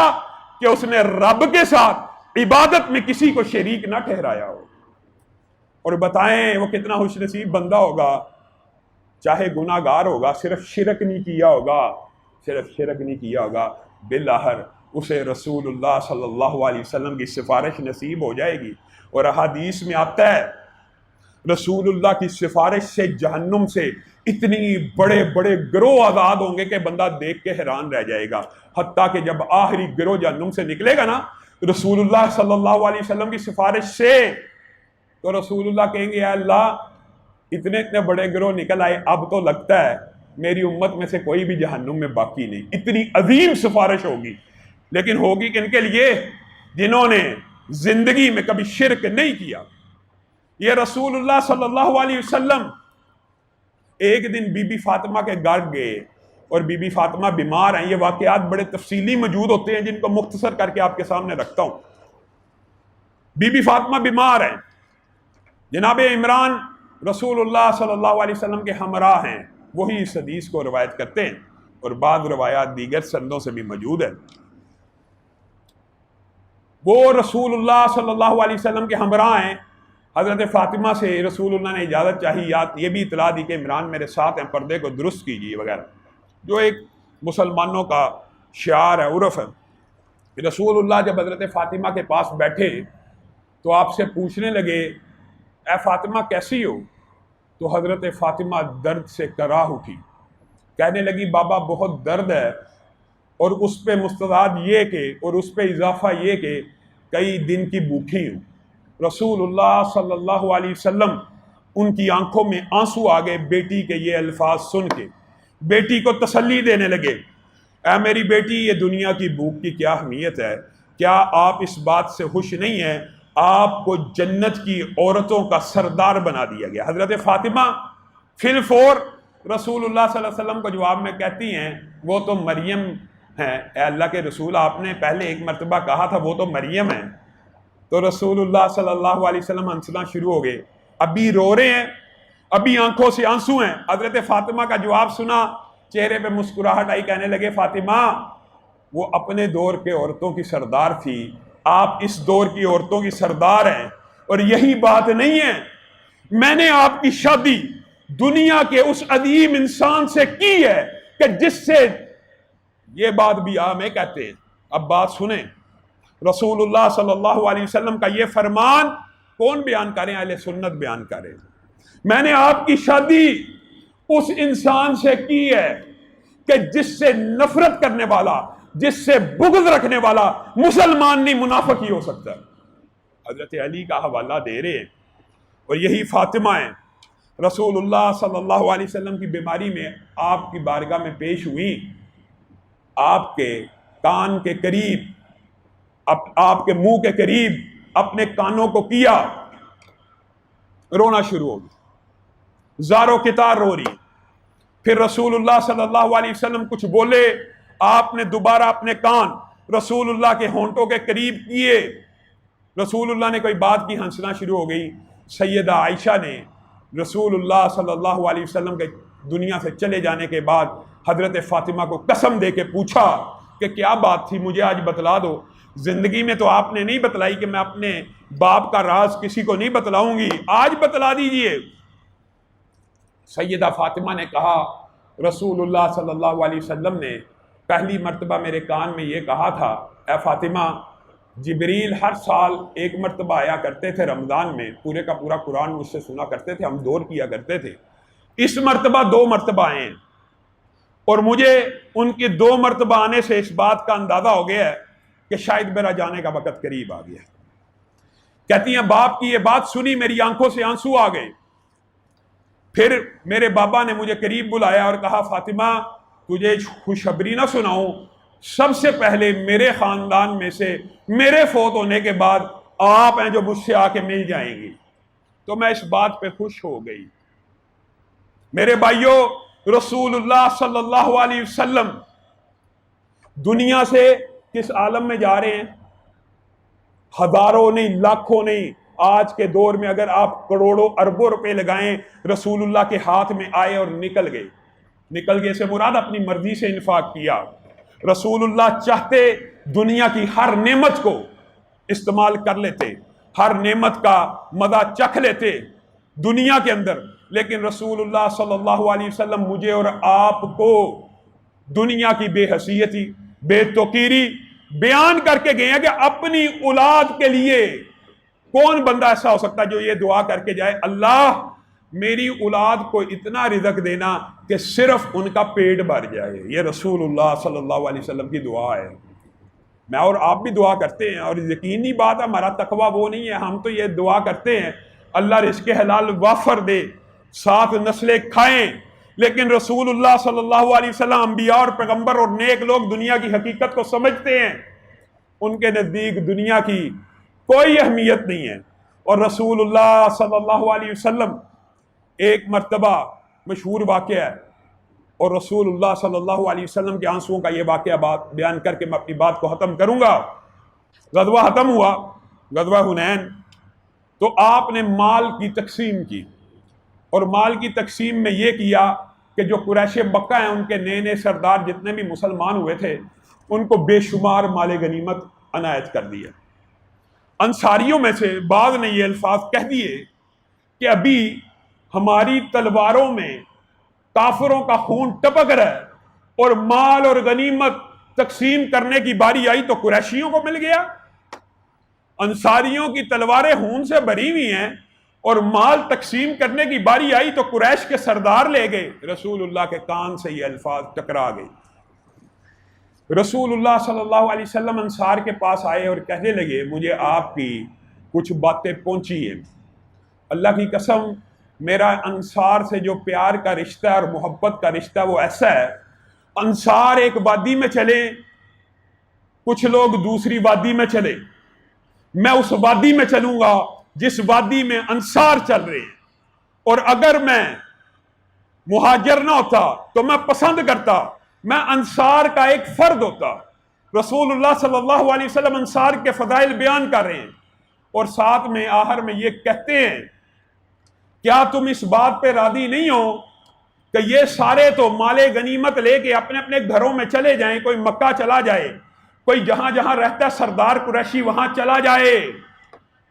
کہ اس نے رب کے ساتھ عبادت میں کسی کو شریک نہ ٹھہرایا ہو۔ اور بتائیں وہ کتنا خوش نصیب بندہ ہوگا، چاہے گناہ گار ہوگا، صرف شرک نہیں کیا ہوگا، بالآخر اسے رسول اللہ صلی اللہ علیہ وسلم کی سفارش نصیب ہو جائے گی۔ اور احادیث میں آتا ہے رسول اللہ کی سفارش سے جہنم سے اتنی بڑے بڑے گروہ آزاد ہوں گے کہ بندہ دیکھ کے حیران رہ جائے گا، حتیٰ کہ جب آخری گروہ جہنم سے نکلے گا نا رسول اللہ صلی اللہ علیہ وسلم کی سفارش سے، تو رسول اللہ کہیں گے اے اللہ اتنے بڑے گروہ نکل آئے، اب تو لگتا ہے میری امت میں سے کوئی بھی جہنم میں باقی نہیں۔ اتنی عظیم سفارش ہوگی، لیکن ہوگی کن کے لیے؟ جنہوں نے زندگی میں کبھی شرک نہیں کیا۔ یہ رسول اللہ صلی اللہ علیہ وسلم ایک دن بی بی فاطمہ کے گھر گئے، اور بی بی فاطمہ بیمار ہیں۔ یہ واقعات بڑے تفصیلی موجود ہوتے ہیں جن کو مختصر کر کے آپ کے سامنے رکھتا ہوں۔ بی بی فاطمہ بیمار ہیں، جناب عمران رسول اللہ صلی اللہ علیہ وسلم کے ہمراہ ہیں، وہی اس حدیث کو روایت کرتے ہیں، اور بعض روایات دیگر سندوں سے بھی موجود ہیں۔ وہ رسول اللہ صلی اللہ علیہ وسلم کے ہمراہ ہیں۔ حضرت فاطمہ سے رسول اللہ نے اجازت چاہی، یہ بھی اطلاع دی کہ عمران میرے ساتھ ہیں، پردے کو درست کیجیے وغیرہ، جو ایک مسلمانوں کا شعار ہے، عرف ہے۔ رسول اللہ جب حضرت فاطمہ کے پاس بیٹھے تو آپ سے پوچھنے لگے اے فاطمہ کیسی ہو؟ تو حضرت فاطمہ درد سے کراہ اٹھی، کہنے لگی بابا بہت درد ہے، اور اس پہ مستضاد یہ کہ، اور اس پہ اضافہ یہ کہ کئی دن کی بھوکھی ہوں۔ رسول اللہ صلی اللہ علیہ وسلم ان کی آنکھوں میں آنسو آ گئے بیٹی کے یہ الفاظ سن کے، بیٹی کو تسلی دینے لگے، اے میری بیٹی یہ دنیا کی بھوک کی کیا اہمیت ہے، کیا آپ اس بات سے خوش نہیں ہیں آپ کو جنت کی عورتوں کا سردار بنا دیا گیا۔ حضرت فاطمہ فی الفور رسول اللہ صلی اللہ علیہ وسلم کو جواب میں کہتی ہیں وہ تو مریم ہیں۔ اے اللہ کے رسول آپ نے پہلے ایک مرتبہ کہا تھا وہ تو مریم ہیں۔ تو رسول اللہ صلی اللہ علیہ وسلم ہنسنا شروع ہو گئے، ابھی رو رہے ہیں، ابھی آنکھوں سے آنسو ہیں۔ حضرت فاطمہ کا جواب سنا، چہرے پہ مسکراہٹ آئی، کہنے لگے فاطمہ وہ اپنے دور کے عورتوں کی سردار تھی، آپ اس دور کی عورتوں کی سردار ہیں، اور یہی بات نہیں ہے، میں نے آپ کی شادی دنیا کے اس عظیم انسان سے کی ہے کہ جس سے یہ بات بھی ہمیں کہتے ہیں۔ اب بات سنیں، رسول اللہ صلی اللہ علیہ وسلم کا یہ فرمان کون بیان کریں؟ اہل سنت بیان کریں۔ میں نے آپ کی شادی اس انسان سے کی ہے کہ جس سے نفرت کرنے والا، جس سے بغض رکھنے والا مسلمان نہیں منافق ہی ہو سکتا ہے۔ حضرت علی کا حوالہ دے رہے ہیں، اور یہی فاطمہ ہیں، رسول اللہ صلی اللہ علیہ وسلم کی بیماری میں آپ کی بارگاہ میں پیش ہوئی، آپ کے کان کے قریب، آپ کے منہ کے قریب اپنے کانوں کو کیا، رونا شروع ہو گیا، زار و کتار رو رہی۔ پھر رسول اللہ صلی اللہ علیہ وسلم کچھ بولے، آپ نے دوبارہ اپنے کان رسول اللہ کے ہونٹوں کے قریب کیے، رسول اللہ نے کوئی بات کی، ہنسنا شروع ہو گئی۔ سیدہ عائشہ نے رسول اللہ صلی اللہ علیہ وسلم کے دنیا سے چلے جانے کے بعد حضرت فاطمہ کو قسم دے کے پوچھا کہ کیا بات تھی، مجھے آج بتلا دو، زندگی میں تو آپ نے نہیں بتلائی کہ میں اپنے باپ کا راز کسی کو نہیں بتلاؤں گی، آج بتلا دیجئے۔ سیدہ فاطمہ نے کہا رسول اللہ صلی اللہ علیہ وسلم نے پہلی مرتبہ میرے کان میں یہ کہا تھا، اے فاطمہ، جبریل ہر سال ایک مرتبہ آیا کرتے تھے رمضان میں، پورے کا پورا قرآن مجھ سے سنا کرتے تھے، ہم دور کیا کرتے تھے، اس مرتبہ 2 مرتبہ آئے ہیں، اور مجھے ان کے 2 مرتبہ آنے سے اس بات کا اندازہ ہو گیا ہے کہ شاید میرا جانے کا وقت قریب آ گیا۔ کہتی ہیں باپ کی یہ بات سنی میری آنکھوں سے آنسو آ گئے۔ پھر میرے بابا نے مجھے قریب بلایا اور کہا فاطمہ تجھے خوشخبری نہ سناؤں، سب سے پہلے میرے خاندان میں سے میرے فوت ہونے کے بعد آپ ہیں جو مجھ سے آ کے مل جائیں گی۔ تو میں اس بات پہ خوش ہو گئی۔ میرے بھائیوں، رسول اللہ صلی اللہ علیہ وسلم دنیا سے کس عالم میں جا رہے ہیں؟ ہزاروں نہیں، لاکھوں نہیں، آج کے دور میں اگر آپ کروڑوں اربوں روپے لگائیں، رسول اللہ کے ہاتھ میں آئے اور نکل گئے۔ نکل گئے سے مراد اپنی مرضی سے انفاق کیا۔ رسول اللہ چاہتے دنیا کی ہر نعمت کو استعمال کر لیتے، ہر نعمت کا مزہ چکھ لیتے دنیا کے اندر، لیکن رسول اللہ صلی اللہ علیہ وسلم مجھے اور آپ کو دنیا کی بے حیثیتی، بے توقیری بیان کر کے گئے ہیں کہ اپنی اولاد کے لیے کون بندہ ایسا ہو سکتا ہے جو یہ دعا کر کے جائے، اللہ میری اولاد کو اتنا رزق دینا کہ صرف ان کا پیٹ بھر جائے۔ یہ رسول اللہ صلی اللہ علیہ وسلم کی دعا ہے۔ میں اور آپ بھی دعا کرتے ہیں، اور یقینی بات ہے ہمارا تقویٰ وہ نہیں ہے، ہم تو یہ دعا کرتے ہیں اللہ رزق حلال وافر دے، 7 نسلیں کھائیں، لیکن رسول اللہ صلی اللہ علیہ وسلم انبیاء اور پیغمبر اور نیک لوگ دنیا کی حقیقت کو سمجھتے ہیں، ان کے نزدیک دنیا کی کوئی اہمیت نہیں ہے۔ اور رسول اللہ صلی اللہ علیہ وسلم ایک مرتبہ مشہور واقعہ ہے، اور رسول اللہ صلی اللہ علیہ وسلم کے آنسوؤں کا یہ واقعہ بیان کر کے میں اپنی بات کو ختم کروں گا۔ غزوہ ختم ہوا، غزوہ حنین، تو آپ نے مال کی تقسیم کی، اور مال کی تقسیم میں یہ کیا کہ جو قریش مکہ ہیں ان کے نئے نئے سردار جتنے بھی مسلمان ہوئے تھے ان کو بے شمار مال غنیمت عنایت کر دیا۔ انصاریوں میں سے بعض نے یہ الفاظ کہہ دیے کہ ابھی ہماری تلواروں میں کافروں کا خون ٹپک رہا ہے، اور مال اور غنیمت تقسیم کرنے کی باری آئی تو قریشیوں کو مل گیا۔ انصاریوں کی تلواریں خون سے بھری ہوئی ہیں، اور مال تقسیم کرنے کی باری آئی تو قریش کے سردار لے گئے۔ رسول اللہ کے کان سے یہ الفاظ ٹکرا گئے۔ رسول اللہ صلی اللہ علیہ وسلم انصار کے پاس آئے اور کہنے لگے مجھے آپ کی کچھ باتیں پہنچی ہیں، اللہ کی قسم میرا انصار سے جو پیار کا رشتہ اور محبت کا رشتہ وہ ایسا ہے، انصار ایک وادی میں چلے، کچھ لوگ دوسری وادی میں چلے، میں اس وادی میں چلوں گا جس وادی میں انصار چل رہے ہیں، اور اگر میں مہاجر نہ ہوتا تو میں پسند کرتا میں انصار کا ایک فرد ہوتا۔ رسول اللہ صلی اللہ علیہ وسلم انصار کے فضائل بیان کر رہے ہیں، اور ساتھ میں آخر میں یہ کہتے ہیں کیا تم اس بات پہ راضی نہیں ہو کہ یہ سارے تو مال غنیمت لے کے اپنے اپنے گھروں میں چلے جائیں، کوئی مکہ چلا جائے، کوئی جہاں جہاں رہتا ہے سردار قریشی وہاں چلا جائے،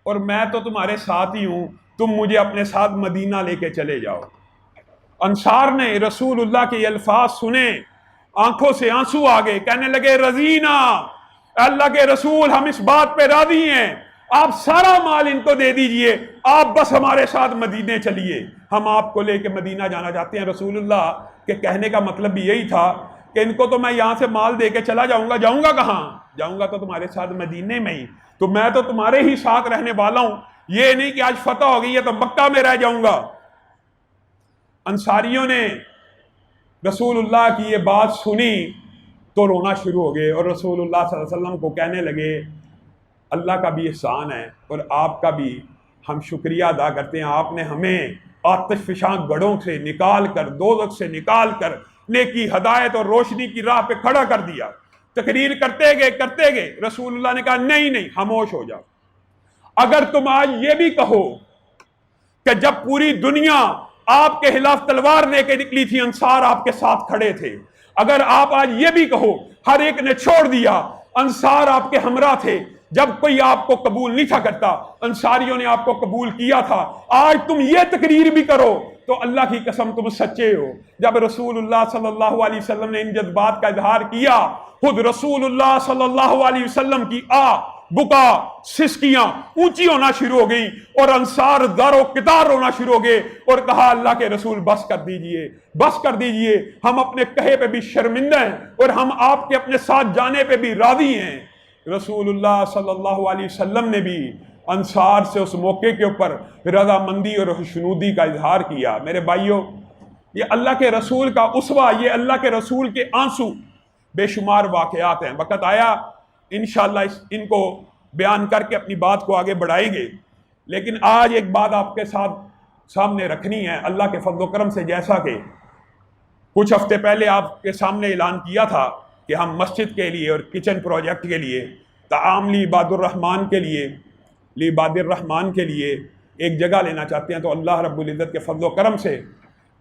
اور میں تو تمہارے ساتھ ہی ہوں، تم مجھے اپنے ساتھ مدینہ لے کے چلے جاؤ۔ انصار نے رسول اللہ کے یہ الفاظ سنے، آنکھوں سے آنسو آ گئے، کہنے لگے رضینا، اللہ کے رسول ہم اس بات پہ راضی ہیں، آپ سارا مال ان کو دے دیجئے، آپ بس ہمارے ساتھ مدینے چلیے، ہم آپ کو لے کے مدینہ جانا چاہتے ہیں۔ رسول اللہ کے کہنے کا مطلب بھی یہی تھا کہ ان کو تو میں یہاں سے مال دے کے چلا جاؤں گا، جاؤں گا کہاں؟ جاؤں گا تو تمہارے ساتھ مدینے میں ہی، تو میں تو تمہارے ہی ساتھ رہنے والا ہوں، یہ نہیں کہ آج فتح ہو گئی ہے تو مکہ میں رہ جاؤں گا۔ انصاریوں نے رسول اللہ کی یہ بات سنی تو رونا شروع ہو گئے، اور رسول اللہ صلی اللہ علیہ وسلم کو کہنے لگے اللہ کا بھی احسان ہے اور آپ کا بھی ہم شکریہ ادا کرتے ہیں. آپ نے ہمیں آتش فشاں گڑھوں سے نکال کر، دوزخ سے نکال کر نیکی، ہدایت اور روشنی کی راہ پہ کھڑا کر دیا. تقریر کرتے گئے رسول اللہ نے کہا نہیں خاموش ہو جاؤ. اگر تم آج یہ بھی کہو کہ جب پوری دنیا آپ کے خلاف تلوار لے کے نکلی تھی انصار آپ کے ساتھ کھڑے تھے، اگر آپ آج یہ بھی کہو ہر ایک نے چھوڑ دیا، انصار آپ کے ہمراہ تھے، جب کوئی آپ کو قبول نہیں تھا کرتا انصاریوں نے آپ کو قبول کیا تھا، آج تم یہ تقریر بھی کرو تو اللہ کی قسم تم سچے ہو. جب رسول اللہ صلی اللہ علیہ وسلم نے ان جذبات کا اظہار کیا، خود رسول اللہ صلی اللہ علیہ وسلم کی بکا سسکیاں اونچی ہونا شروع ہو گئیں اور انصار دارو کتار ہونا شروع ہو گئے اور کہا اللہ کے رسول بس کر دیجئے، ہم اپنے کہے پہ بھی شرمندہ ہیں اور ہم آپ کے اپنے ساتھ جانے پہ بھی راضی ہیں. رسول اللہ صلی اللہ علیہ وسلم نے بھی انصار سے اس موقع کے اوپر رضامندی اور خوشنودی کا اظہار کیا. میرے بھائیوں، یہ اللہ کے رسول کا اسوہ، یہ اللہ کے رسول کے آنسو بے شمار واقعات ہیں. وقت آیا انشاءاللہ ان کو بیان کر کے اپنی بات کو آگے بڑھائیں گے، لیکن آج ایک بات آپ کے ساتھ سامنے رکھنی ہے. اللہ کے فضل و کرم سے جیسا کہ کچھ ہفتے پہلے آپ کے سامنے اعلان کیا تھا کہ ہم مسجد کے لیے اور کچن پروجیکٹ کے لیے، تعام لعباد الرحمن کے لیے ایک جگہ لینا چاہتے ہیں، تو اللہ رب العزت کے فضل و کرم سے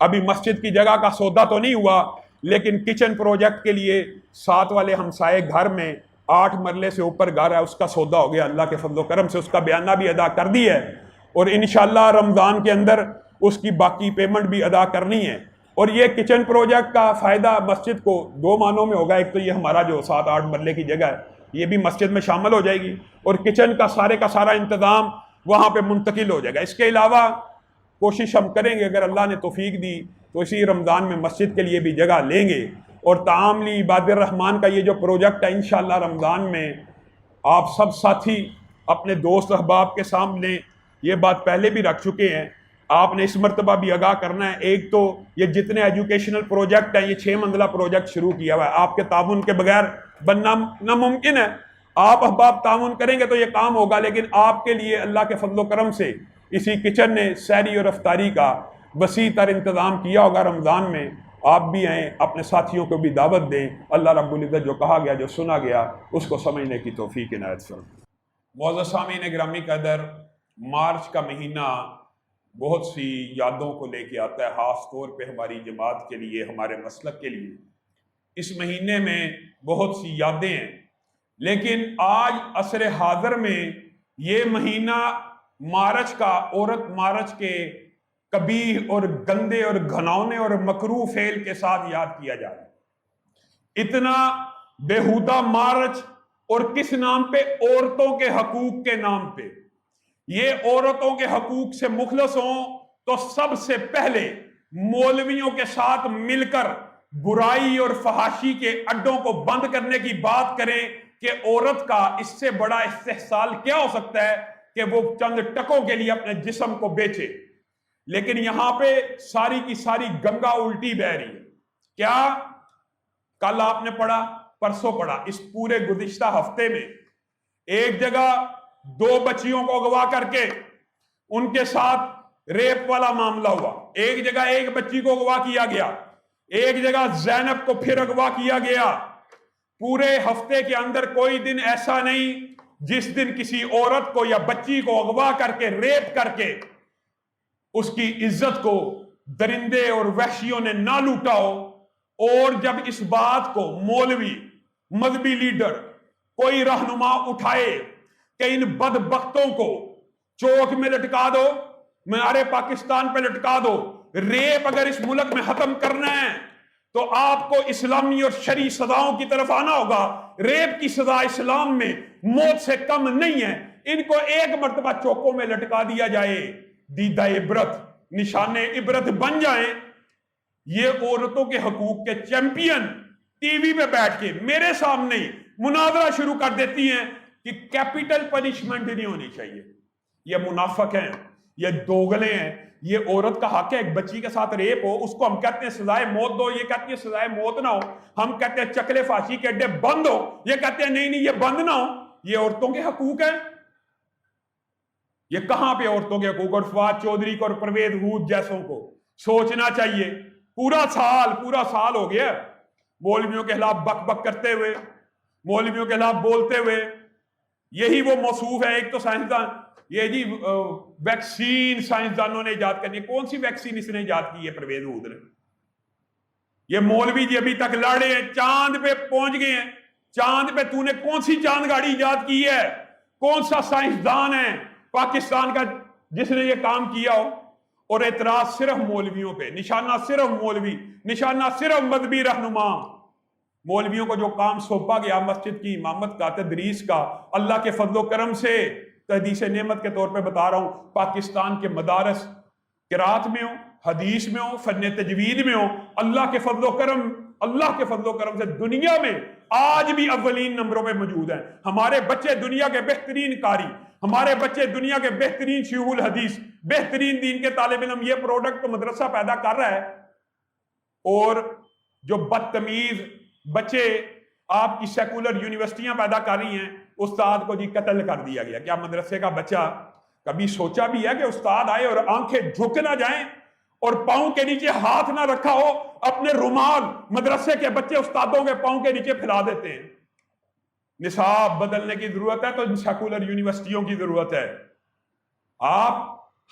ابھی مسجد کی جگہ کا سودا تو نہیں ہوا، لیکن کچن پروجیکٹ کے لیے ساتھ والے ہمسائے گھر میں 8 مرلے سے اوپر گھر ہے، اس کا سودا ہو گیا. اللہ کے فضل و کرم سے اس کا بیانہ بھی ادا کر دی ہے اور انشاءاللہ رمضان کے اندر اس کی باقی پیمنٹ بھی ادا کرنی ہے. اور یہ کچن پروجیکٹ کا فائدہ مسجد کو 2 معنوں میں ہوگا. ایک تو یہ ہمارا جو 7-8 مرلے کی جگہ ہے یہ بھی مسجد میں شامل ہو جائے گی اور کچن کا سارا انتظام وہاں پہ منتقل ہو جائے گا. اس کے علاوہ کوشش ہم کریں گے اگر اللہ نے توفیق دی تو اسی رمضان میں مسجد کے لیے بھی جگہ لیں گے. اور تعام لعباد الرحمن کا یہ جو پروجیکٹ ہے انشاءاللہ رمضان میں آپ سب ساتھی اپنے دوست احباب کے سامنے یہ بات پہلے بھی رکھ چکے ہیں، آپ نے اس مرتبہ بھی آگاہ کرنا ہے. ایک تو یہ جتنے ایجوکیشنل پروجیکٹ ہیں، یہ 6 منزلہ پروجیکٹ شروع کیا ہوا ہے، آپ کے تعاون کے بغیر بننا ناممکن ہے. آپ احباب تعاون کریں گے تو یہ کام ہوگا، لیکن آپ کے لیے اللہ کے فضل و کرم سے اسی کچن نے سحری اور افطاری کا وسیع تر انتظام کیا ہوگا. رمضان میں آپ بھی آئیں، اپنے ساتھیوں کو بھی دعوت دیں. اللہ رب العزت جو کہا گیا، جو سنا گیا، اس کو سمجھنے کی توفیق عنایت فرمائے. معزز سامعین گرامی قدر، مارچ کا مہینہ بہت سی یادوں کو لے کے آتا ہے، خاص طور پہ ہماری جماعت کے لیے، ہمارے مسلک کے لیے. اس مہینے میں بہت سی یادیں ہیں، لیکن آج عصر حاضر میں یہ مہینہ مارچ کا، عورت مارچ کے قبیح اور گندے اور گھناؤنے اور مکروہ فعل کے ساتھ یاد کیا جا رہا ہے. اتنا بےہودہ مارچ، اور کس نام پہ؟ عورتوں کے حقوق کے نام پہ. یہ عورتوں کے حقوق سے مخلص ہوں تو سب سے پہلے مولویوں کے ساتھ مل کر برائی اور فحاشی کے اڈوں کو بند کرنے کی بات کریں کہ عورت کا اس سے بڑا استحصال کیا ہو سکتا ہے کہ وہ چند ٹکوں کے لیے اپنے جسم کو بیچے. لیکن یہاں پہ ساری کی ساری گنگا الٹی بہ رہی ہے. کیا کل آپ نے پڑھا، پرسوں پڑھا، اس پورے گزشتہ ہفتے میں ایک جگہ 2 بچیوں کو اغوا کر کے ان کے ساتھ ریپ والا معاملہ ہوا. ایک جگہ ایک بچی کو اغوا کیا گیا، ایک جگہ زینب کو پھر اغوا کیا گیا. پورے ہفتے کے اندر کوئی دن ایسا نہیں جس دن کسی عورت کو یا بچی کو اغوا کر کے، ریپ کر کے اس کی عزت کو درندے اور وحشیوں نے نہ لوٹا ہو. اور جب اس بات کو مولوی، مذہبی لیڈر، کوئی رہنما اٹھائے کہ ان بدبختوں کو چوک میں لٹکا دو، مینار پاکستان پہ لٹکا دو، ریپ اگر اس ملک میں ختم کرنا ہے تو آپ کو اسلامی اور شرعی سزاؤں کی طرف آنا ہوگا. ریپ کی سزا اسلام میں موت سے کم نہیں ہے. ان کو ایک مرتبہ چوکوں میں لٹکا دیا جائے، دیدہ عبرت، نشان عبرت بن جائیں. یہ عورتوں کے حقوق کے چیمپئن ٹی وی پہ بیٹھ کے میرے سامنے مناظرہ شروع کر دیتی ہیں کہ کیپٹل پنشمنٹ نہیں ہونی چاہیے. یہ منافق ہیں، یہ دوغلے ہیں. یہ عورت کا حق ہے، ایک بچی کے ساتھ ریپ ہو اس کو ہم کہتے ہیں سزائے موت دو، یہ کہتی ہے سزائے موت نہ ہو. ہم کہتے ہیں چکلے فاشی کے اڈے بند ہو، یہ کہتے ہیں نہیں یہ بند نہ ہو. یہ عورتوں کے حقوق ہیں؟ یہ کہاں پہ عورتوں کے حقوق؟ اور فواد چودھری کو اور پرویز ہود جیسوں کو سوچنا چاہیے. پورا سال ہو گیا مولویوں کے خلاف بک بک کرتے ہوئے، مولویوں کے خلاف بولتے ہوئے. یہی وہ موصوف ہے. ایک تو سائنسدان، یہ جی ویکسین سائنسدانوں نے ایجاد کرنی ہے. کون سی ویکسین اس نے ایجاد کی ہے؟ پرویز ہود نے. یہ مولوی جی ابھی تک لڑے ہیں، چاند پہ پہنچ گئے ہیں. چاند پہ تو نے کون سی چاند گاڑی ایجاد کی ہے؟ کون سا سائنسدان ہے پاکستان کا جس نے یہ کام کیا ہو؟ اور اعتراض صرف مولویوں پہ، نشانہ صرف مولوی، نشانہ صرف مذہبی رہنما. مولویوں کو جو کام سونپا گیا مسجد کی امامت کا، تدریس کا، اللہ کے فضل و کرم سے تحدیث نعمت کے طور پہ بتا رہا ہوں، پاکستان کے مدارس قرات میں ہوں، حدیث میں ہوں، فن تجوید میں ہوں، اللہ کے فضل و کرم سے دنیا میں آج بھی اولین نمبروں پہ موجود ہیں. ہمارے بچے دنیا کے بہترین قاری، ہمارے بچے دنیا کے بہترین شیوخ الحدیث، بہترین دین کے طالب علم. یہ پروڈکٹ تو مدرسہ پیدا کر رہا ہے. اور جو بدتمیز بچے آپ کی سیکولر یونیورسٹیاں پیدا کر رہی ہیں، استاد کو جی قتل کر دیا گیا. کیا مدرسے کا بچہ کبھی سوچا بھی ہے کہ استاد آئے اور آنکھیں جھک نہ جائیں اور پاؤں کے نیچے ہاتھ نہ رکھا ہو؟ اپنے رومال مدرسے کے بچے استادوں کے پاؤں کے نیچے پھیلا دیتے ہیں. نصاب بدلنے کی ضرورت ہے تو سیکولر یونیورسٹیوں کی ضرورت ہے. آپ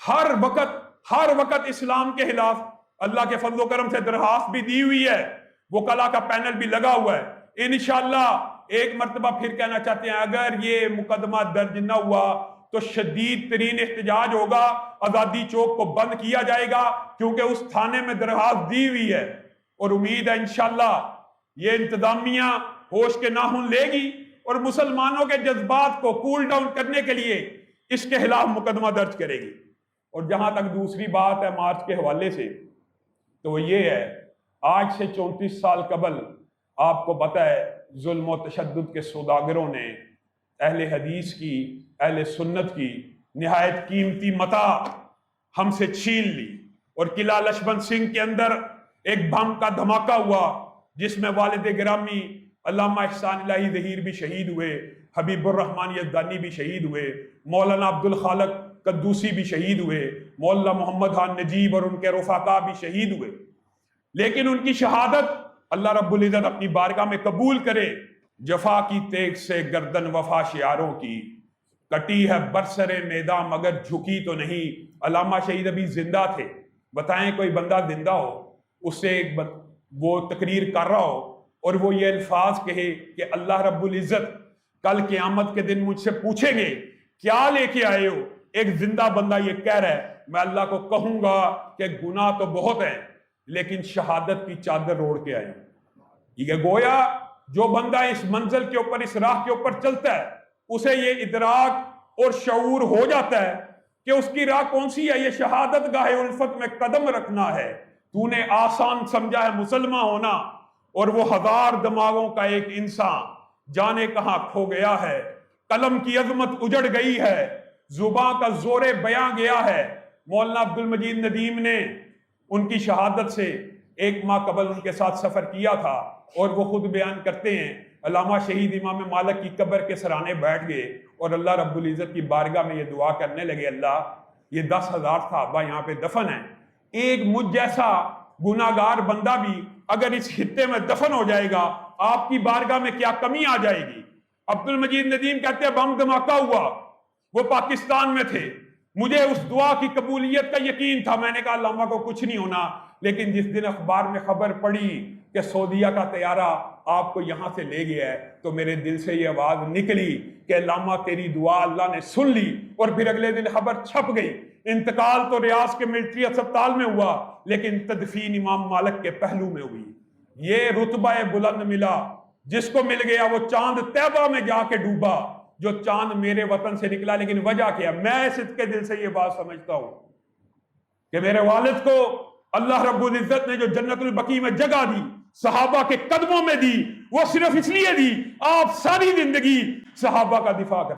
ہر وقت اسلام کے خلاف اللہ کے فضل و کرم سے درخواست بھی دی ہوئی ہے، وکلا کا پینل بھی لگا ہوا ہے. انشاءاللہ ایک مرتبہ پھر کہنا چاہتے ہیں، اگر یہ مقدمہ درج نہ ہوا تو شدید ترین احتجاج ہوگا، آزادی چوک کو بند کیا جائے گا، کیونکہ اس تھانے میں درخواست دی ہوئی ہے. اور امید ہے انشاءاللہ یہ انتظامیہ ہوش کے ناخن لے گی اور مسلمانوں کے جذبات کو کول ڈاؤن کرنے کے لیے اس کے خلاف مقدمہ درج کرے گی. اور جہاں تک دوسری بات ہے مارچ کے حوالے سے، تو وہ یہ ہے، آج سے 34 سال قبل آپ کو پتہ ہے ظلم و تشدد کے سوداگروں نے اہل حدیث کی، اہل سنت کی نہایت قیمتی متاع ہم سے چھین لی. اور قلعہ لشمن سنگھ کے اندر ایک بم کا دھماکہ ہوا جس میں والد گرامی علامہ احسان الہی ظہیر بھی شہید ہوئے، حبیب الرحمن یزدانی بھی شہید ہوئے، مولانا عبد الخالق قدوسی بھی شہید ہوئے، مولانا محمد خان نجیب اور ان کے رفقا بھی شہید ہوئے. لیکن ان کی شہادت اللہ رب العزت اپنی بارگاہ میں قبول کرے. جفا کی تیغ سے گردن وفا شعاروں کی، کٹی ہے برسر میدان مگر جھکی تو نہیں. علامہ شہید ابھی زندہ تھے. بتائیں کوئی بندہ زندہ ہو، اس سے وہ تقریر کر رہا ہو اور وہ یہ الفاظ کہے کہ اللہ رب العزت کل قیامت کے دن مجھ سے پوچھیں گے کیا لے کے آئے ہو. ایک زندہ بندہ یہ کہہ رہا ہے، میں اللہ کو کہوں گا کہ گناہ تو بہت ہیں لیکن شہادت کی چادر اوڑھ کے آئے. یہ گویا جو بندہ اس منزل کے اوپر، اس راہ کے اوپر چلتا ہے، اسے یہ ادراک اور شعور ہو جاتا ہے کہ اس کی راہ کون سی ہے. یہ شہادت گاہ الفت میں قدم رکھنا ہے. تو نے آسان سمجھا ہے مسلمان ہونا، اور وہ ہزار دماغوں کا ایک انسان جانے کہاں کھو گیا ہے. قلم کی عظمت اجڑ گئی ہے، زبان کا زور بیاں گیا ہے. مولانا عبد المجید ندیم نے ان کی شہادت سے 1 ماہ قبل ان کے ساتھ سفر کیا تھا، اور وہ خود بیان کرتے ہیں علامہ شہید امام مالک کی قبر کے سرانے بیٹھ گئے اور اللہ رب العزت کی بارگاہ میں یہ دعا کرنے لگے، اللہ یہ 10,000 صحابہ یہاں پہ دفن ہیں، ایک مجھ جیسا گناہگار بندہ بھی اگر اس خطے میں دفن ہو جائے گا آپ کی بارگاہ میں کیا کمی آ جائے گی. عبد المجید ندیم کہتے ہیں بم دھماکہ ہوا، وہ پاکستان میں تھے، مجھے اس دعا کی قبولیت کا یقین تھا. میں نے کہا علامہ کو کچھ نہیں ہونا. لیکن جس دن اخبار میں خبر پڑی کہ سعودیہ کا طیارہ آپ کو یہاں سے لے گیا ہے تو میرے دل سے یہ آواز نکلی کہ علامہ تیری دعا اللہ نے سن لی. اور پھر اگلے دن خبر چھپ گئی. انتقال تو ریاض کے ملٹری اسپتال میں ہوا لیکن تدفین امام مالک کے پہلو میں ہوئی. یہ رتبہ بلند ملا. جس کو مل گیا وہ چاند طیبہ میں جا کے ڈوبا، جو چاند میرے وطن سے نکلا. لیکن وجہ کیا؟ میں صدقے دل سے یہ بات سمجھتا ہوں کہ میرے والد کو اللہ رب العزت نے جو جنت البقیع میں جگہ دی، صحابہ کے قدموں میں دی، وہ صرف اس لیے دی آپ ساری زندگی صحابہ کا دفاع کریں.